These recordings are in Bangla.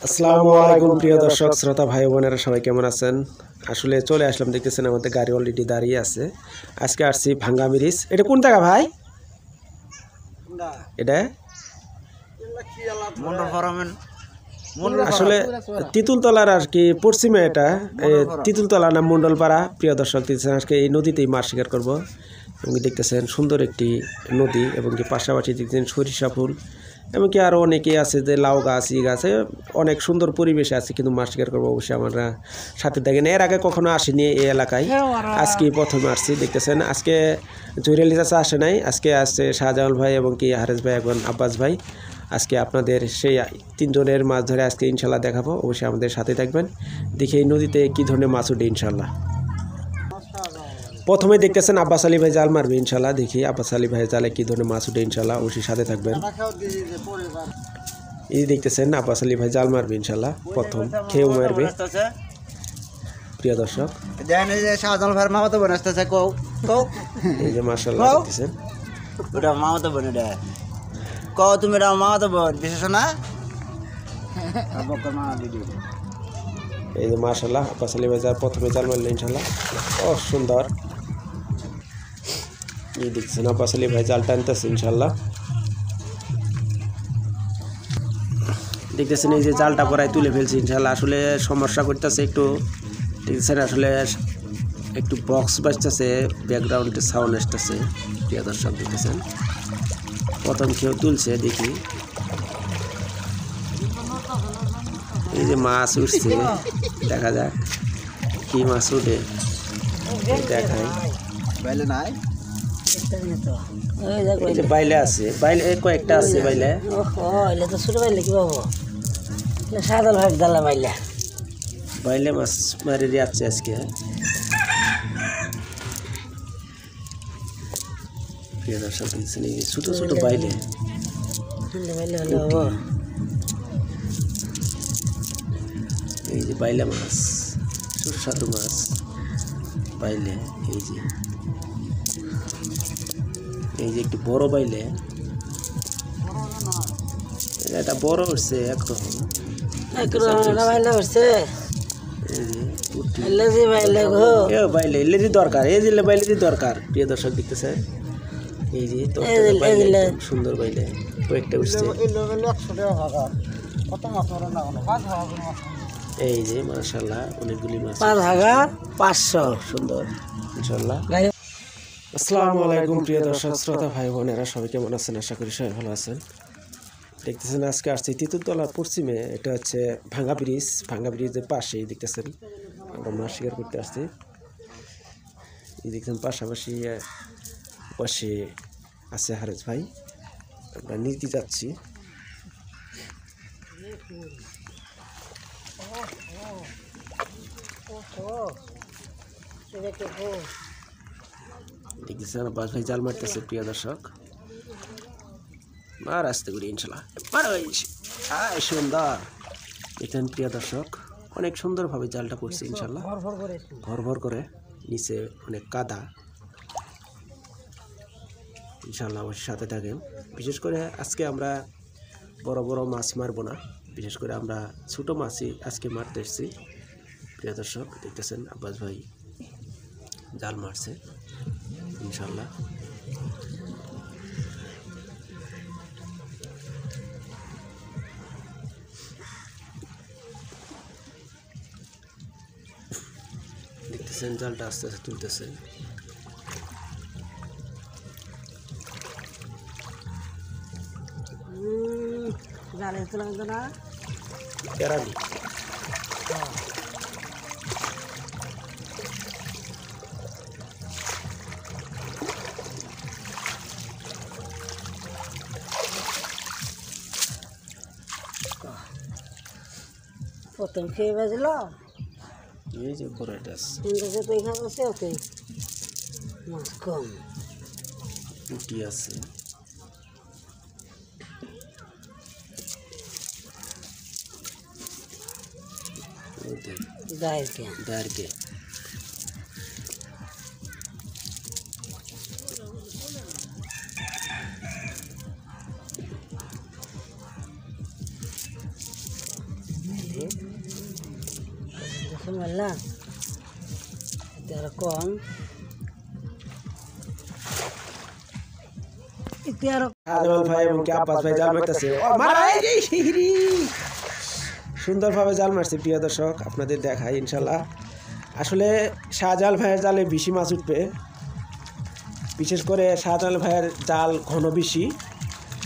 আসসালামু আলাইকুম প্রিয় দর্শক শ্রোতা ভাই বোনেরা সবাই কেমন আছেন? আসলে চলে আসলাম, দেখতেছেন আমাদের গাড়ি অলরেডি দাঁড়িয়ে আছে। আজকে আসছি ভাঙ্গা ব্রিজ। এটা কোন জায়গা ভাই? এটা আসলে তিতুলতলার আর কি পশ্চিমে, এটা তিতুলতলা না মন্ডলপাড়া। প্রিয় দর্শক, দেখতেছেন আজকে এই নদীতেই মাছ শিকার করবো। এবং দেখতেছেন সুন্দর একটি নদী, এবং কি পাশাপাশি দেখতেছেন সরিষা ফুল, এমনকি আরও অনেকেই আছে যে লাউ গাছ ই গাছে, অনেক সুন্দর পরিবেশে আছে। কিন্তু মাছ শিকার করবো অবশ্যই আমরা সাথে দেখেন। এর আগে কখনো আসিনি এই এলাকায়, আজকে প্রথমে আসছি। দেখতেছেন আজকে জহিরুল চাচা আসে নাই, আজকে আসছে শাহজালাল ভাই এবং কি হারেস ভাই এবং আব্বাস ভাই। আজকে আপনাদের সেই তিনজনের মাছ ধরে আজকে ইনশাল্লাহ দেখাবো, অবশ্যই আমাদের সাথে থাকবেন। দেখি এই নদীতে কী ধরনের মাছ উঠে ইনশাল্লাহ। প্রথমে দেখতেছেন আব্বাস আলী ভাই জাল মারবে ইনশাল্লাহ। দেখি আব্বাস আলী ভাই জালে কী ধরনের মাছ উঠে ইনশাল্লাহ, অবশ্যই সাথে থাকবেন। এই দেখতেছেন আব্বাস আলী ভাই জাল মারবে ইনশাল্লাহ, প্রথম খেয়েও মারবে। প্রিয় দর্শক, এই যে মাশাআল্লাহ দেখতেছেন, ওটা মামাতো বোন। এটা কও তুমি, এটা মামাতো বোন বিশেষ না? এই যে মাশাআল্লাহ আব্বাস আলী ভাই যা প্রথমে জাল মারলে ইনশাল্লাহ। ও সুন্দর। এই দেখছেন আব্বাস আলী ভাই জাল টানতেছে ইনশাল্লাহ। দেখতেছেন এই যে জালটা পরায় তুলে ফেলছে ইনশাল্লাহ। আসলে সমস্যা করতেছে একটু, দেখতেছেন আসলে একটু বক্স বাজতেছে, ব্যাকগ্রাউন্ডে সাউন্ড আসতেছে। প্রিয় দর্শক দেখতেছেন প্রথম কেউ তুলছে, দেখি এই যে মাছ উঠছে, দেখা যাক কি মাছ উঠে, দেখাই। এই যে বাইলে আছে, বাইলে কয়েকটা আছে, বাইলে তো ছোট বাইলে কি পাবো, সাদা ভাগ ডালা বাইলে বাইলে মাছ মারি যাচ্ছে আজকে। প্রিয় দর্শক দেখছেন এই যে ছোট ছোট বাইলে, এই যে বাইলে মাছ, সুস্বাদু মাছ বাইলে। এই যে একটু বড় বাইলে, এটা বড় হচ্ছে একরকম বাইলে দরকার, এই যে বাইলে দরকার। প্রিয় দর্শক দেখতেছে এই যে সুন্দর বাইলে কয়েকটা উঠছে। এই যে মাশাআল্লাহ অনেকগুলি মাছ, 500 সুন্দর ইনশাআল্লাহ। আসসালামু আলাইকুম প্রিয় দর্শক শ্রোতা ভাই বোনেরা সবাই কেমন আছেন? আশা করি সবাই ভালো আছেন। দেখতেছেন আজকে আসছি তিতুলতলার পশ্চিমে, এটা হচ্ছে ভাঙ্গা ব্রিজ। ভাঙ্গা ব্রিজের পাশেই দেখতেছেন আমরা মাছ শিকার করতে আসছি। এই দেখছেন পাশাপাশি পাশে আছে হারেস ভাই, আমরা নিতে যাচ্ছি। দেখতেছেন আব্বাস ভাই জাল মারতেছে। প্রিয় দর্শক আর আসতে করি ইনশাল্লাহ, সুন্দর দেখেন। প্রিয় দর্শক অনেক সুন্দরভাবে জালটা পড়ছে ইনশাল্লাহ, ভর ভর করে, নিচে অনেক কাদা ইনশাল্লাহ। অবশ্যই সাথে থাকেন। বিশেষ করে আজকে আমরা বড় বড় মাছ মারবো না, বিশেষ করে আমরা ছোট মাছই আজকে মারতে এসেছি। প্রিয় দর্শক দেখতেছেন আব্বাস ভাই জাল মারছে ইনশাল্লাহ। দেখতেছেন জালটা আস্তে আস্তে তুলতেছে। কেরানি প্রথম খেয়ে বাজল, এই যে বড়টা আছে মাছ কম পুঁটি আছে। দাঁড়কে বেশি দেখুন না এটা আরো কম এটা আরো শাহজালাল ভাই এবং কি আব্বাস ভাই জাল মারতেছে সুন্দরভাবে জাল মারছে প্রিয় দর্শক আপনাদের দেখাই ইনশাল্লাহ আসলে শাহজালাল ভাইয়ের জালে বেশি মাছ উঠবে বিশেষ করে শাহজালাল ভাইয়ের জাল ঘন বেশি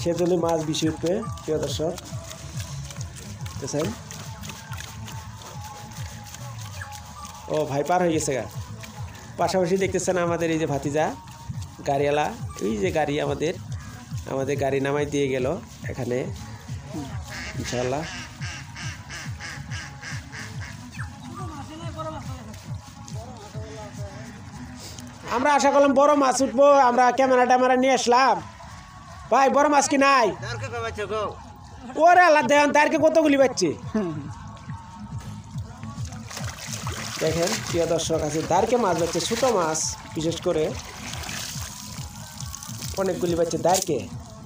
সেজন্য মাছ বেশি উঠবে প্রিয় দর্শক বুঝছেন ও ভাই পার হয়ে গেছে গা পাশাপাশি দেখতেছেন আমাদের এই যে ভাতিজা গাড়িওয়ালা এই যে গাড়ি আমাদের গাড়ি নামাই দিয়ে গেল এখানে ইনশাআল্লাহ আমরা আশা করলাম বড় মাছ উঠবো আমরা ক্যামেরা নিয়ে আসলাম ভাই বড় মাছ কি নাই ওরে আল্লাহ দেখেন তারকে কতগুলি পাচ্ছে দেখেন প্রিয় দর্শক আছে দাঁড়কে মাছ পাচ্ছে ছোট মাছ বিশেষ করে অনেকগুলি পাচ্ছে দাঁড়কে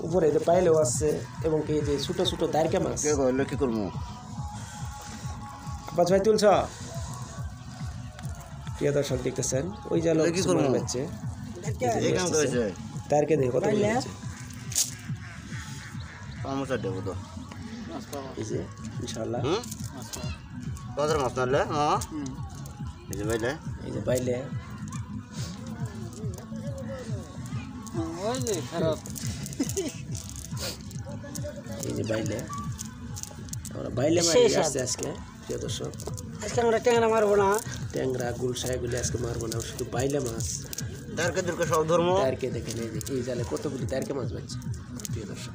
উপরে যে পাইলেও আসছে এবং কি যে ছোট ছোট দাঁড়কে মাছ কি করবো আব্বাস ভাই তুলছ প্রিয় দর্শক দেখতেছেন ওই যে লোক পাচ্ছে দাঁড়কে দেখে কত দেবো তো এই যে ইনশাআল্লাহ কত মাছ নালে এই যে বাইলে এই যে বাইলে এই যে বাইলে আমরা বাইলে মারি আসছে আজকে প্রিয় দর্শক আজকে আমরা ট্যাংরা মারবো না ট্যাংরা গুলশা এগুলি আজকে মারবো না শুধু বাইলে মাছ দাঁড়কে দুর্কে সব ধর্ম দাঁড়কে দেখেন এই যে এই জালে কতগুলি দাঁড়কে মাছ পাচ্ছে প্রিয় দর্শক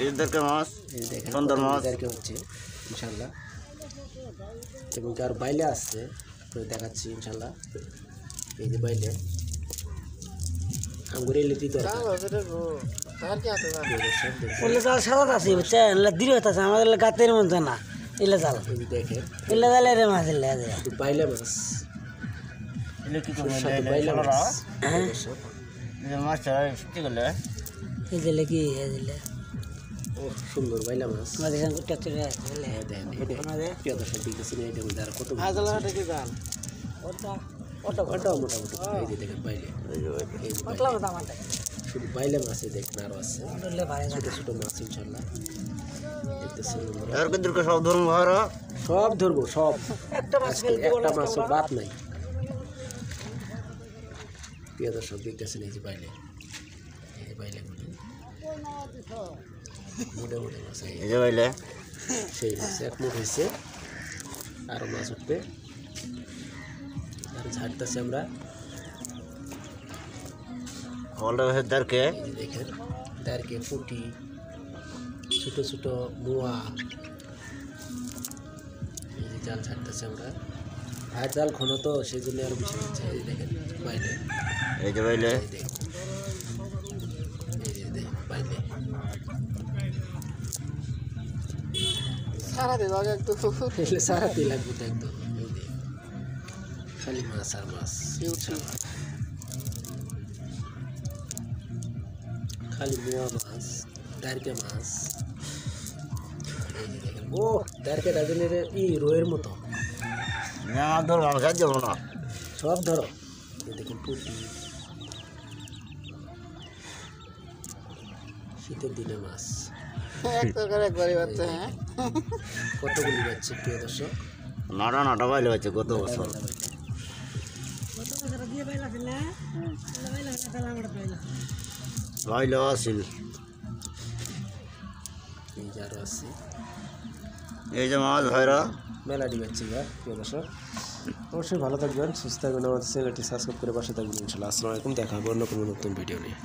এই দাঁড়কে মাছ এই যে দেখেন সুন্দর মাছ দাঁড়কে হচ্ছে ইনশাআল্লাহ এবং কি আর বাইলে আসছে আপনাদের দেখাচ্ছি ইনশাআল্লাহ এই যে বাইলে আঙ্গুরে লিতি দরকার ওগুলো জাল সাদা আছে বুঝছেন দৃঢ় আছে আমাদের গাতের মধ্যে না এলে জাল এই যে দেখেন এলে জালে রে মাছ এলে একটু বাইলে মাছ এলে কি করবো সাথে বাইলে মাছ হ্যাঁ মাছটা কি করলে এই দিলে কি এই দিলে ও সুন্দর বাইলে মাছ আমাদের সঙ্গে চলে আসলে দেখেন প্রিয় দর্শক দেখতেছেন এইটার মধ্যে আর কত কি জাল ওটা ওটাও মোটামুটি এই যে দেখেন বাইলে এই যে পাতলা বাইলে। মতো আমাদের শুধু বাইলে মাছই দেখেন আরও আছে ওটা ভাই ছোট ছোট মাছ ইনশাল্লাহ দেখতেছেন বন্ধুরা। দাঁড়কে দুর্কে সব ধর্ম ভাড়া সব ধরবো সব একটা মাছ আজকে একটা মাছও বাদ নাই প্রিয় দর্শক দেখতেছেন এই যে বাইলে মোটে মোটে মাছ এই যে বাইলে সেই মাছ এক মুঠ হয়েছে আরও মাছ উঠবে আর ঝাড়তেছি আমরা হলটা দাঁড়কে এই যে দেখেন দাঁড়কে পুঁটি ছোট ছোট মোয়া এই যে জাল ছাড়তেছি আমরা ভাই জাল ঘন তো সেই জন্য আরো বেশি হচ্ছে এই যে দেখেন বাইলে এই যে বাইলে এই দেখেন এই যে দেখেন বাইলে এলে সারাতেই লাগবে তো একদম এই যে খালি মাছ আর মাছ খালি মোয়া মাছ দাঁড়কে মাছ এই যে দেখেন ও দাঁড়কে ডাজনের রোয়ের মতো আমার ধর্ম আমি খাই যাবো না সব ধরো এই দেখেন পুঁটি শীতের দিনে মাছ কতগুলি যাচ্ছে প্রিয় দর্শক নটা বাইলে হচ্ছে গত বছর বাইলে আসিল এই যে আরো আছে এই যে মাছ ভাইরা মেলাডি যাচ্ছে এবার প্রিয় দর্শক অবশ্যই ভালো থাকবেন সুস্থ থাকবেন আমাদের চ্যানেলটি সাবস্ক্রাইব করে পাশে থাকবেন ইনশাআল্লাহ আসসালামু আলাইকুম দেখা হবে অন্য কোনো নতুন ভিডিও নিয়ে